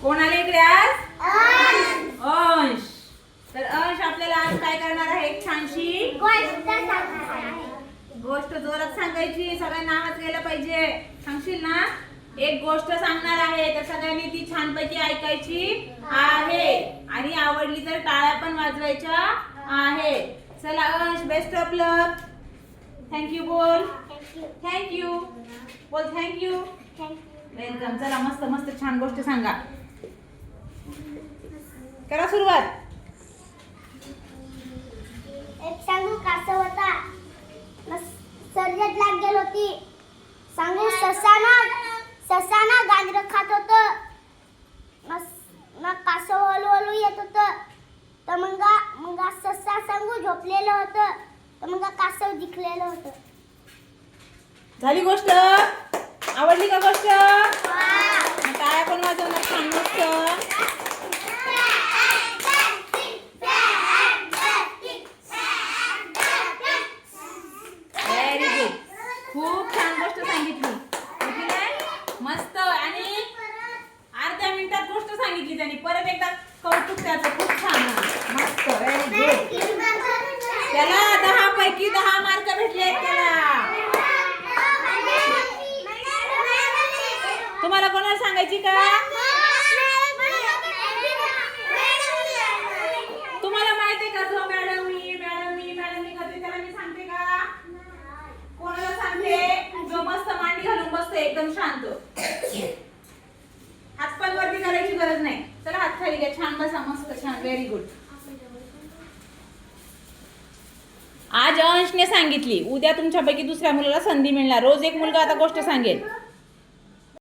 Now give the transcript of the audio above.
कोण आले इकडे आज? अंश. तर अंश आपल्याला आज काय करणार आहे? एक छानशी गोष्ट जोरात सांगायची. सगळ्यांना आवाज घ्यायला पाहिजे. सांगशील ना? एक गोष्ट सांगणार आहे तर सगळ्यांनी ती छानपैकी ऐकायची आहे आणि आवडली तर टाळ्या पण वाजवायच्या आहे. चला अंश, बेस्ट ऑफ लक. थँक्यू बोल. थँक्यू बोल. थँक्यू. वेलकम. चला मस्त मस्त छान गोष्ट सांगा. करा सुरुवात. एक सांगू कासव होता. सर्जत लाग गेली होती. सांगू ससाना गाजर खात होत. मग कासव हळूहळू येत होत. तर मग ससा सांगू झोपलेलं होतं. तर मग कासव दिखलेलं होतं. झाली गोष्ट? आवडली का गोष्ट? मग टाळ्या पण वाजवणार छान मस्त. Very good. खूप छान गोष्ट सांगितली. मस्त. आणि अर्ध्या मिनिटात गोष्ट सांगितली त्यांनी. परत एकदा कौतुक त्याचं. खूप छान. मस्त. Very good. त्याला 10 पैकी 10 मार्क भेटले त्याला. तुम्हाला कोणाला सांगायची का? तुम्हाला माहिती आहे का जो मॅडम मी करते त्याला मी सांगते का? कोणाला सांगते? जो मस्त मांडी घालून बसतो एकदम शांत. हात पण वरती करायची गरज नाही. चला हात खाली घ्या. छान बसा. मस्त छान. Very good. आज अंशने सांगितली. उद्या तुमच्यापैकी दुसऱ्या मुलाला संधी मिळणार. रोज एक मुलगा आता गोष्ट सांगेल.